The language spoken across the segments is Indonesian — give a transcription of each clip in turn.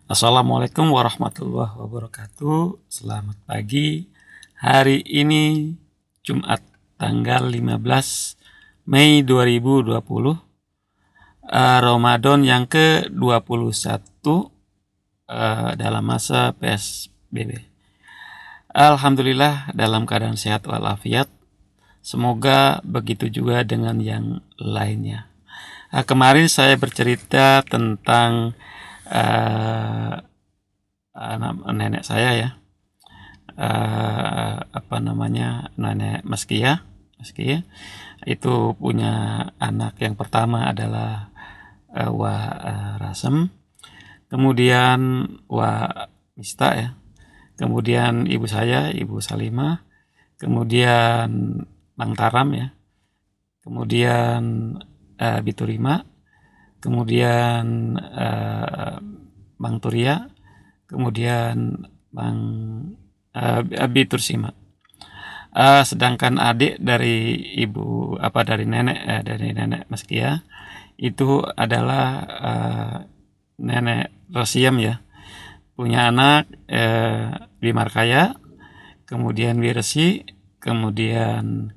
Assalamualaikum warahmatullahi wabarakatuh. Selamat pagi. Hari ini Jumat tanggal 15 Mei 2020, Ramadan yang ke-21 dalam masa PSBB. Alhamdulillah dalam keadaan sehat walafiat. Semoga begitu juga dengan yang lainnya. Kemarin saya bercerita tentang nenek saya ya, nenek Maskia itu punya anak yang pertama adalah Rasem, kemudian Mista ya, kemudian ibu saya, Ibu Salimah, kemudian Bang Taram ya, kemudian Biturima, kemudian Bang Turia, kemudian Bang Bitursima. Sedangkan adik dari nenek Maskia itu adalah nenek Rosiem ya, punya anak Bimarkaya, kemudian Wiresi, kemudian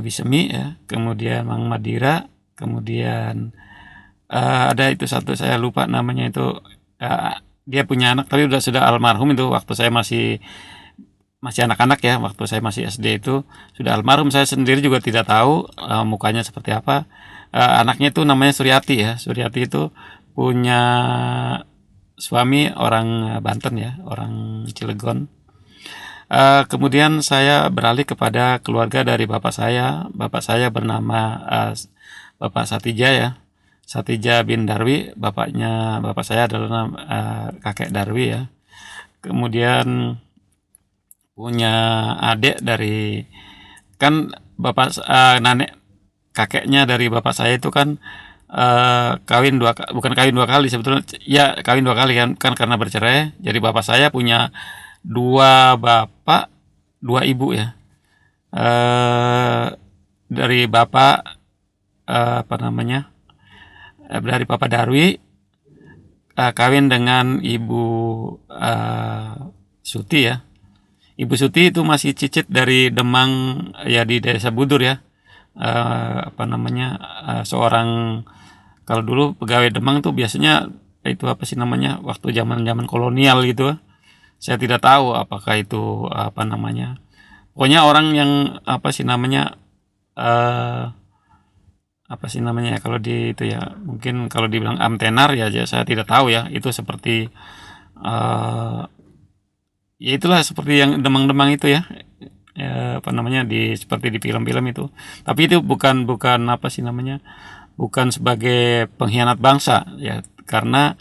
Bisemi ya, kemudian Mang Madira, kemudian ada itu satu saya lupa namanya itu, dia punya anak tapi sudah almarhum itu waktu saya masih anak-anak ya, waktu saya masih SD itu sudah almarhum. Saya sendiri juga tidak tahu mukanya seperti apa. Anaknya itu namanya Suryati ya. Suryati itu punya suami orang Banten ya, orang Cilegon. Kemudian saya beralih kepada keluarga dari bapak saya. Bapak saya bernama Bapak Satija ya, Satija bin Darwi. Bapak saya adalah kakek Darwi ya. Kemudian punya adik dari, kan bapak nenek kakeknya dari bapak saya itu kan bukan kawin dua kali sebetulnya ya, kawin dua kali kan karena bercerai. Jadi bapak saya punya dua bapak dua ibu ya. Dari bapak dari Bapak Darwi kawin dengan Ibu Suti ya. Ibu Suti itu masih cicit dari Demang ya, di Desa Budur ya. Seorang, kalau dulu pegawai Demang tuh biasanya itu waktu zaman kolonial gitu. Saya tidak tahu apakah itu pokoknya orang yang kalau di itu ya, mungkin kalau dibilang amtenar ya, saya tidak tahu ya, itu seperti ya itulah seperti yang demang-demang itu ya, seperti di film-film itu. Tapi itu bukan bukan sebagai pengkhianat bangsa ya, karena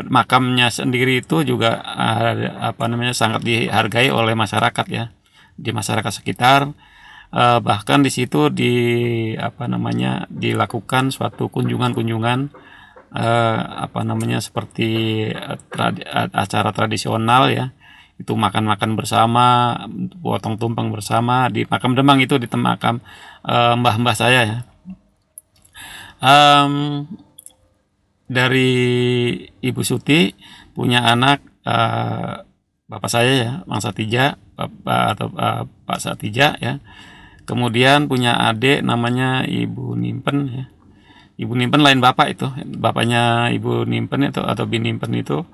makamnya sendiri itu juga sangat dihargai oleh masyarakat ya, di masyarakat sekitar. Bahkan di situ dilakukan suatu kunjungan seperti acara tradisional ya, itu makan-makan bersama, potong tumpeng bersama di makam Demang itu, di makam mbah-mbah saya ya. Dari Ibu Suti punya anak bapak saya ya, Mang Satija, Pak Satija ya. Kemudian punya adik namanya Ibu Nimpen ya. Ibu Nimpen lain bapak itu. Bapaknya Ibu Nimpen itu atau Bin Nimpen itu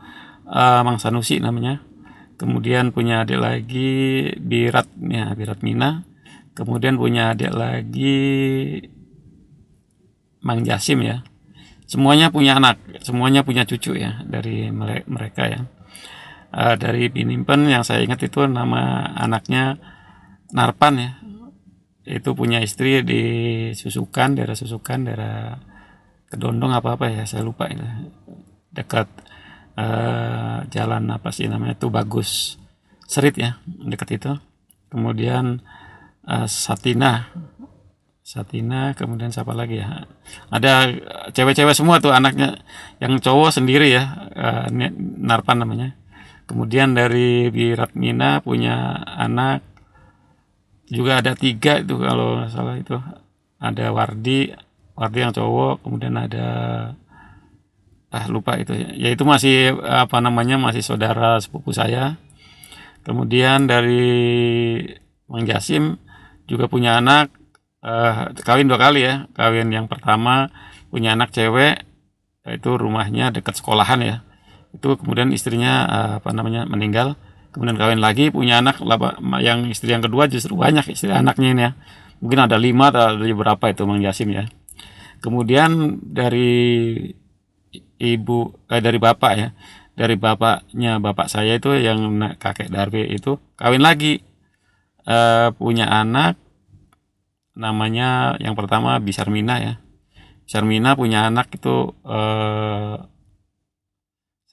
Mang Sanusi namanya. Kemudian punya adik lagi Birat Mina. Kemudian punya adik lagi Mang Jasim ya. Semuanya punya anak, semuanya punya cucu ya dari mereka ya. Dari Bin Nimpen yang saya ingat itu nama anaknya Narpan ya. Itu punya istri di daerah Susukan, daerah Kedondong apa ya, saya lupa itu, dekat jalan itu Bagus Serit ya, dekat itu. Kemudian Satina, kemudian siapa lagi ya, ada cewek-cewek semua tuh anaknya, yang cowok sendiri ya, Narpan namanya. Kemudian dari Biratmina punya anak juga ada 3 itu kalau nggak salah, itu ada Wardi yang cowok, kemudian ada lupa itu ya, itu masih apa namanya, masih saudara sepupu saya. Kemudian dari Mang Jasim juga punya anak, kawin 2 kali ya. Kawin yang pertama punya anak cewek, itu rumahnya dekat sekolahan ya. Itu kemudian istrinya apa namanya, meninggal. Kemudian kawin lagi punya anak, yang istri yang kedua justru banyak istri anaknya ini ya. Mungkin ada 5 atau ada berapa itu Mang Jasim ya. Kemudian dari bapak ya. Dari bapaknya bapak saya itu yang kakek Darbe itu kawin lagi, punya anak namanya yang pertama Bisarmina ya. Bisarmina punya anak itu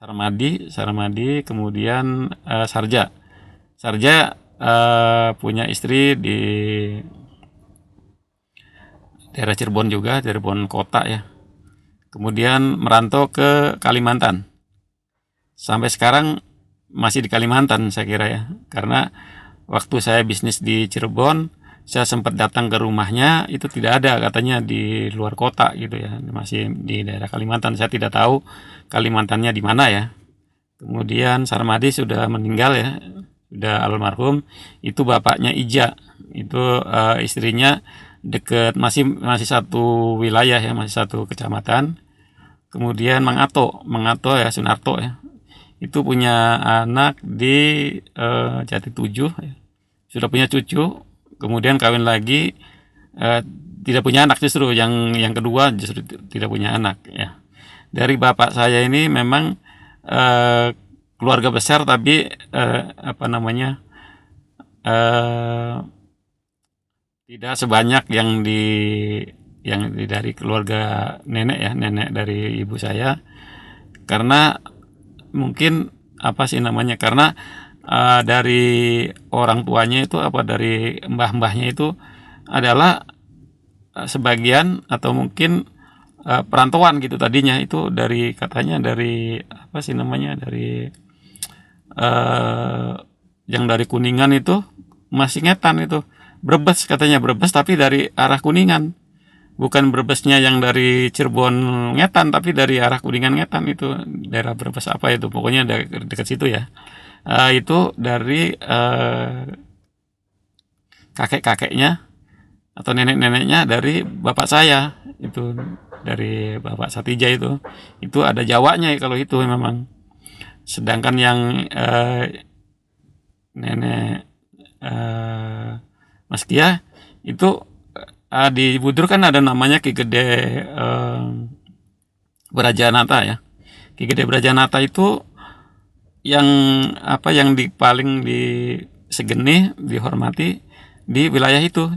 Sarmadi, kemudian Sarja. Sarja punya istri di daerah Cirebon juga, Cirebon kota ya. Kemudian merantau ke Kalimantan. Sampai sekarang masih di Kalimantan saya kira ya. Karena waktu saya bisnis di Cirebon, saya sempat datang ke rumahnya, itu tidak ada, katanya di luar kota gitu ya. Masih di daerah Kalimantan. Saya tidak tahu Kalimantannya di mana ya. Kemudian Sarmadi sudah meninggal ya, sudah almarhum. Itu bapaknya Ija. Itu istrinya deket, masih satu wilayah ya, masih satu kecamatan. Kemudian Mang Ato ya, Sunarto ya, itu punya anak di Jati 7 ya. Sudah punya cucu. Kemudian kawin lagi, tidak punya anak, justru yang kedua justru tidak punya anak ya. Dari bapak saya ini memang keluarga besar, tapi apa namanya, tidak sebanyak yang dari keluarga nenek ya, nenek dari ibu saya. Karena mungkin apa sih namanya, karena dari orang tuanya itu, dari mbah-mbahnya itu adalah sebagian atau mungkin perantauan gitu tadinya, itu katanya dari apa sih namanya, dari yang dari Kuningan itu masih ngetan itu, Brebes katanya, Brebes tapi dari arah Kuningan, bukan Brebesnya yang dari Cirebon ngetan, tapi dari arah Kuningan ngetan. Itu daerah Brebes apa itu, pokoknya dekat situ ya. Itu dari kakek-kakeknya atau nenek-neneknya dari bapak saya, itu dari bapak Satija. Itu ada Jawanya ya, kalau itu memang. Sedangkan yang nenek Mas Kia itu di Budur kan ada namanya Ki Gede Brajanata ya. Ki Gede Brajanata itu yang paling disegeni, dihormati di wilayah itu,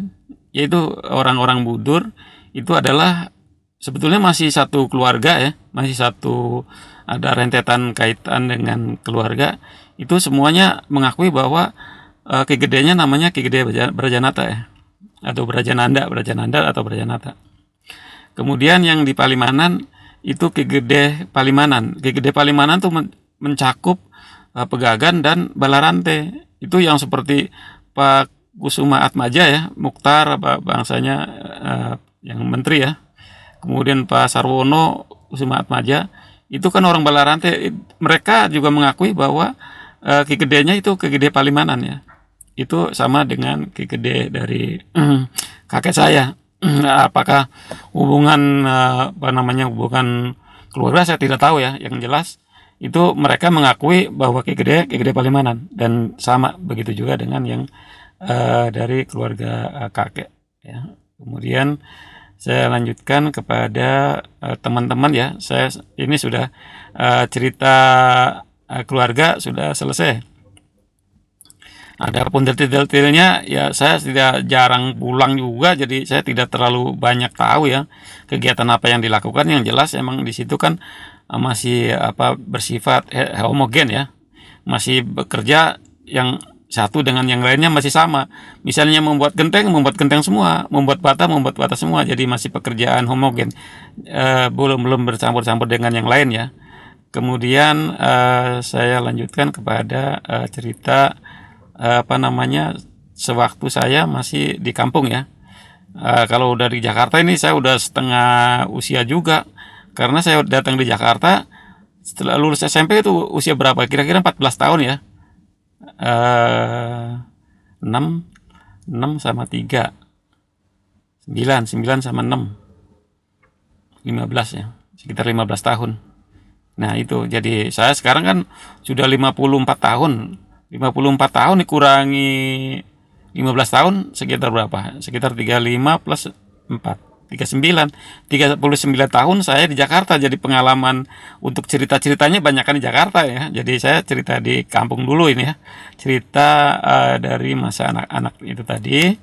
yaitu orang-orang Budur itu adalah sebetulnya masih satu keluarga ya, masih satu, ada rentetan kaitan dengan keluarga. Itu semuanya mengakui bahwa Ki Gedenya namanya Ki Gede Brajanata ya, atau Brajananda atau Brajanata. Kemudian yang di Palimanan itu Ki Gede Palimanan. Ki Gede Palimanan tuh mencakup Pegagan dan Balarante. Itu yang seperti Pak Kusuma Atmaja ya, Mukhtar bangsanya, yang menteri ya. Kemudian Pak Sarwono Kusuma Atmaja, itu kan orang Balarante. Mereka juga mengakui bahwa Ki Gedenya itu Ki Gede Palimanan ya. Itu sama dengan Ki Gede dari kakek saya. Apakah hubungan hubungan keluarga saya tidak tahu ya. Yang jelas itu mereka mengakui bahwa Ki Gede Palimanan, dan sama begitu juga dengan yang dari keluarga kakek ya. Kemudian saya lanjutkan kepada teman-teman ya. Saya ini sudah cerita keluarga sudah selesai. Adapun detail-detailnya ya, saya jarang pulang juga, jadi saya tidak terlalu banyak tahu ya kegiatan apa yang dilakukan. Yang jelas emang di situ kan masih bersifat homogen ya, masih bekerja, yang satu dengan yang lainnya masih sama. Misalnya membuat genteng semua, membuat bata semua. Jadi masih pekerjaan homogen, belum bercampur-campur dengan yang lain ya. Kemudian saya lanjutkan kepada cerita sewaktu saya masih di kampung ya. Kalau dari Jakarta ini saya udah setengah usia juga, karena saya datang di Jakarta Setelah lulus SMP itu usia berapa? Kira-kira 14 tahun ya. Eh 6 6 sama 3 9 9 sama 6 15 ya. Sekitar 15 tahun. Nah, itu. Jadi saya sekarang kan sudah 54 tahun. 54 tahun dikurangi 15 tahun sekitar berapa? Sekitar 35 plus 4, 39. 39 tahun saya di Jakarta. Jadi pengalaman untuk cerita-ceritanya banyakkan di Jakarta ya. Jadi saya cerita di kampung dulu ini ya. Cerita dari masa anak-anak itu tadi.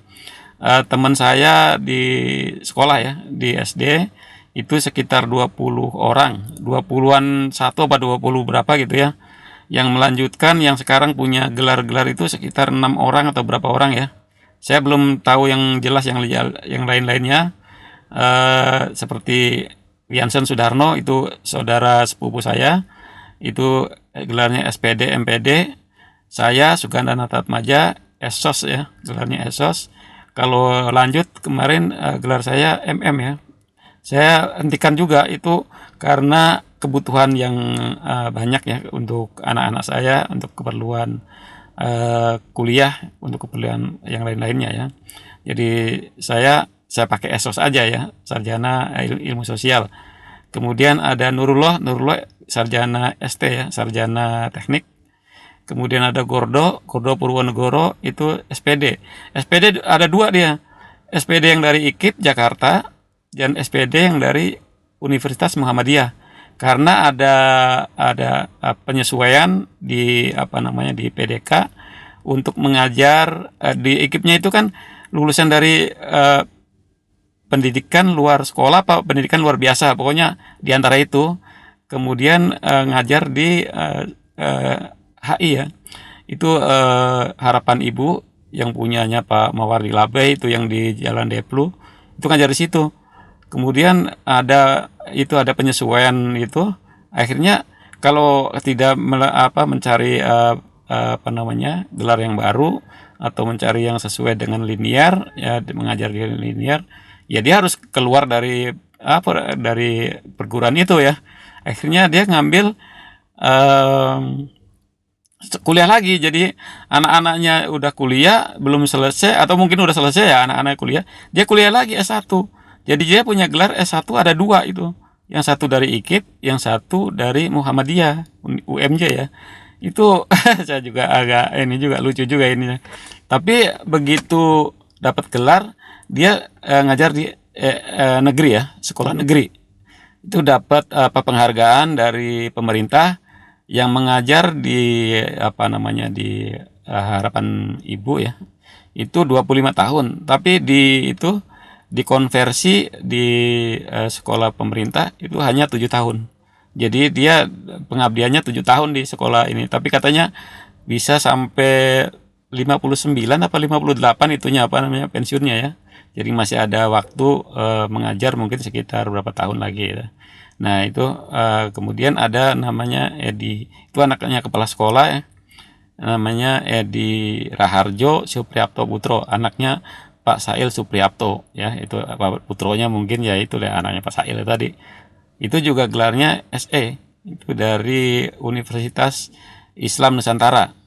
Teman saya di sekolah ya, di SD itu sekitar 20 orang, 20-an satu apa 20 berapa gitu ya. Yang melanjutkan yang sekarang punya gelar-gelar itu sekitar 6 orang atau berapa orang ya. Saya belum tahu yang jelas yang lain-lainnya. Seperti Wiansen Sudarno itu saudara sepupu saya. Itu gelarnya SPD, MPD. Saya Suganda Natatmaja, Esos ya, gelarnya Esos. Kalau lanjut kemarin gelar saya MM ya. Saya hentikan juga itu karena kebutuhan yang banyak ya untuk anak-anak saya, untuk keperluan kuliah, untuk keperluan yang lain-lainnya ya. Jadi saya pakai ESOS aja ya, sarjana ilmu sosial. Kemudian ada Nurullah sarjana ST ya, sarjana teknik. Kemudian ada Gordo Purwonegoro itu SPD. SPD ada dua dia. SPD yang dari IKIP Jakarta dan SPD yang dari Universitas Muhammadiyah. Karena ada penyesuaian di di PDK untuk mengajar di IKIP-nya itu kan lulusan dari pendidikan luar sekolah apa pendidikan luar biasa, pokoknya di antara itu. Kemudian ngajar di HI ya. Itu Harapan Ibu yang punyanya Pak Mawardi Labe itu yang di Jalan Deplu. Itu ngajar di situ. Kemudian ada penyesuaian itu. Akhirnya kalau tidak mencari gelar yang baru atau mencari yang sesuai dengan linear ya, mengajar di linear, ya dia harus keluar dari perguruan itu ya. Akhirnya dia ngambil kuliah lagi. Jadi anak-anaknya udah kuliah belum selesai atau mungkin udah selesai ya anak-anak kuliah, dia kuliah lagi S1. Jadi dia punya gelar S1 ada dua itu. Yang satu dari IKIP, yang satu dari Muhammadiyah, UMJ ya. Itu saya juga agak ini juga lucu juga ini. Tapi begitu dapat gelar, dia ngajar di negeri ya, sekolah negeri. Itu dapat penghargaan dari pemerintah yang mengajar di di Harapan Ibu ya. Itu 25 tahun, tapi dikonversi di sekolah pemerintah itu hanya 7 tahun. Jadi dia pengabdiannya 7 tahun di sekolah ini, tapi katanya bisa sampai 59 apa 58 pensiunnya ya. Jadi masih ada waktu mengajar mungkin sekitar berapa tahun lagi ya. Nah, itu kemudian ada namanya Edi. Itu anaknya kepala sekolah ya. Namanya Edi Raharjo Supriyapto Putro, anaknya Pak Sail Supriyapto ya. Itu putronya mungkin ya itu ya anaknya Pak Sail tadi. Itu juga gelarnya SE. Itu dari Universitas Islam Nusantara.